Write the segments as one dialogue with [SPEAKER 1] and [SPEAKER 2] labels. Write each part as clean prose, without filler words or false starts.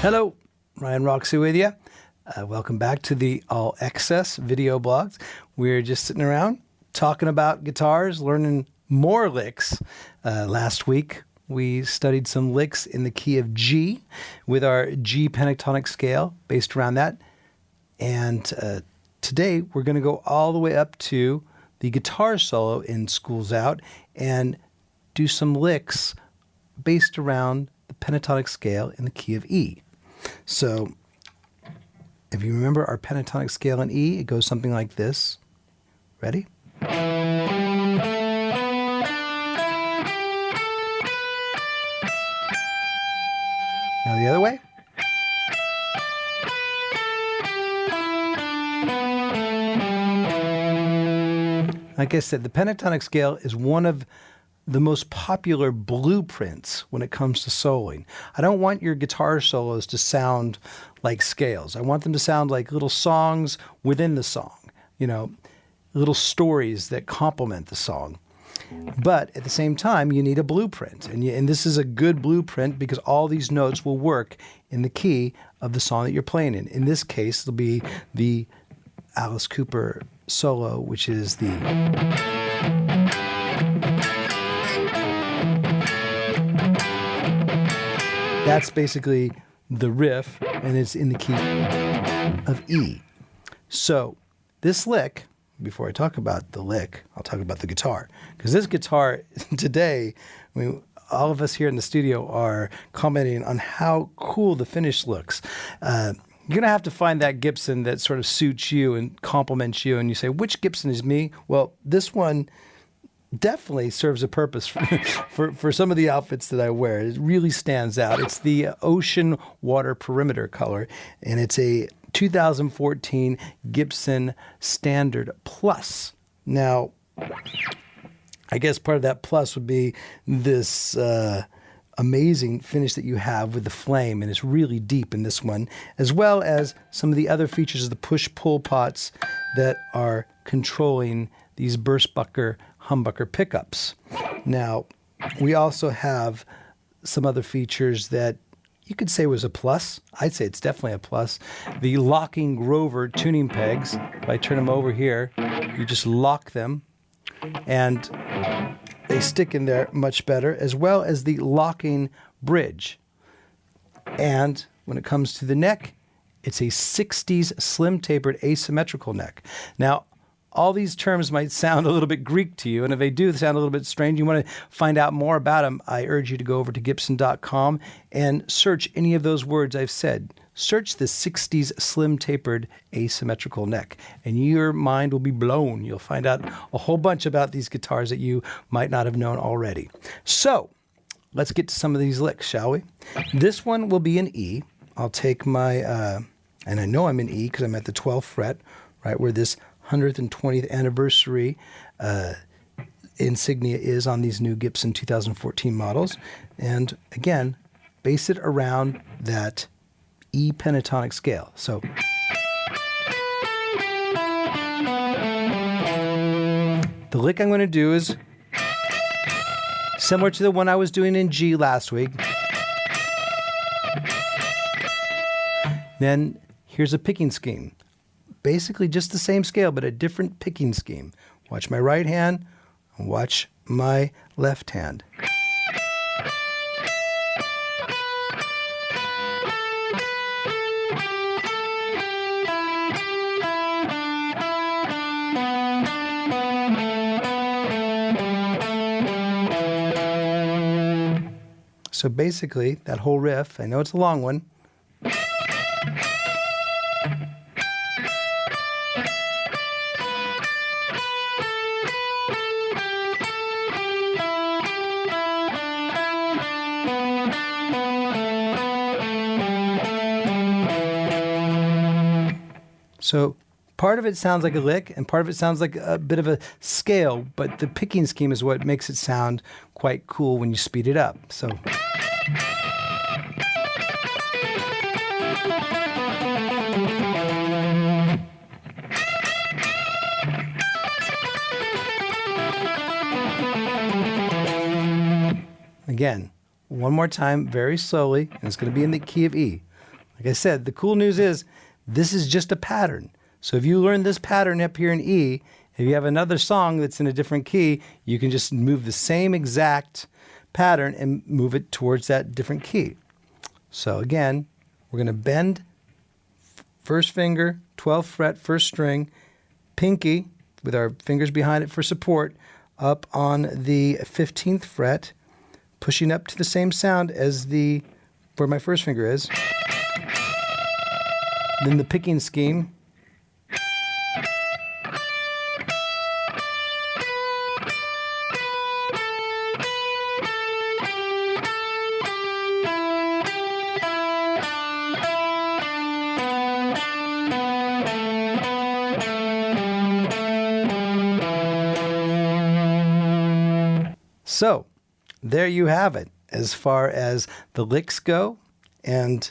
[SPEAKER 1] Hello, Ryan Roxie with you. Welcome back to the All Access video blogs. We're just sitting around talking about guitars, learning more licks. Last week, we studied some licks in the key of G with our G pentatonic scale based around that. And today, we're going to go all the way up to the guitar solo in School's Out and do some licks based around the pentatonic scale in the key of E. So, if you remember our pentatonic scale in E, it goes something like this. Ready? Now the other way. Like I said, the pentatonic scale is one of the most popular blueprints when it comes to soloing. I don't want your guitar solos to sound like scales. I want them to sound like little songs within the song, you know, little stories that complement the song. But at the same time, you need a blueprint. And this is a good blueprint because all these notes will work in the key of the song that you're playing in. In this case, it'll be the Alice Cooper solo, which is the... That's basically the riff, and it's in the key of E. So this lick, before I talk about the lick, I'll talk about the guitar. Because this guitar today, I mean, all of us here in the studio are commenting on how cool the finish looks. You're going to have to find that Gibson that sort of suits you and complements you, and you say, which Gibson is me? Well, this one definitely serves a purpose for some of the outfits that I wear. It really stands out. It's the ocean water perimeter color, and it's a 2014 Gibson Standard Plus. Now, I guess part of that plus would be this amazing finish that you have with the flame, and it's really deep in this one, as well as some of the other features of the push-pull pots that are controlling these burst-bucker, humbucker pickups. Now, we also have some other features that you could say was a plus. I'd say it's definitely a plus. The locking Grover tuning pegs, if I turn them over here, you just lock them, and they stick in there much better, as well as the locking bridge. And when it comes to the neck, it's a 60s slim-tapered asymmetrical neck. Now, all these terms might sound a little bit Greek to you, and if they do sound a little bit strange, you want to find out more about them, I urge you to go over to Gibson.com and search any of those words I've said. Search the 60s slim-tapered asymmetrical neck, and your mind will be blown. You'll find out a whole bunch about these guitars that you might not have known already. So, let's get to some of these licks, shall we? This one will be in E. I'll take my, and I know I'm in E because I'm at the 12th fret, right where this 100th and 20th anniversary insignia is on these new Gibson 2014 models. And again, base it around that E pentatonic scale. So the lick I'm going to do is similar to the one I was doing in G last week. Then here's a picking scheme. Basically just the same scale, but a different picking scheme. Watch my right hand, and watch my left hand. So basically, that whole riff, I know it's a long one, so part of it sounds like a lick, and part of it sounds like a bit of a scale, but the picking scheme is what makes it sound quite cool when you speed it up. So. Again, one more time, very slowly, and it's going to be in the key of E. Like I said, the cool news is this is just a pattern. So if you learn this pattern up here in E, if you have another song that's in a different key, you can just move the same exact pattern and move it towards that different key. So again, we're going to bend first finger, 12th fret, first string, pinky with our fingers behind it for support, up on the 15th fret, pushing up to the same sound as where my first finger is. Then the picking scheme. So there you have it as far as the licks go, and,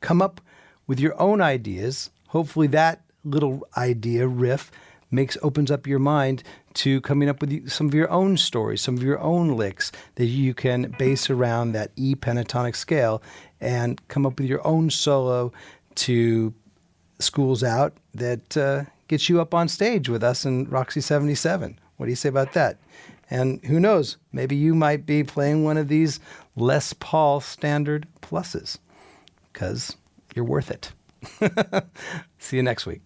[SPEAKER 1] come up with your own ideas. Hopefully that little idea riff opens up your mind to coming up with some of your own stories, some of your own licks that you can base around that E pentatonic scale and come up with your own solo to schools out that gets you up on stage with us in Roxie 77. What do you say about that? And who knows, maybe you might be playing one of these Les Paul Standard Pluses because you're worth it. See you next week.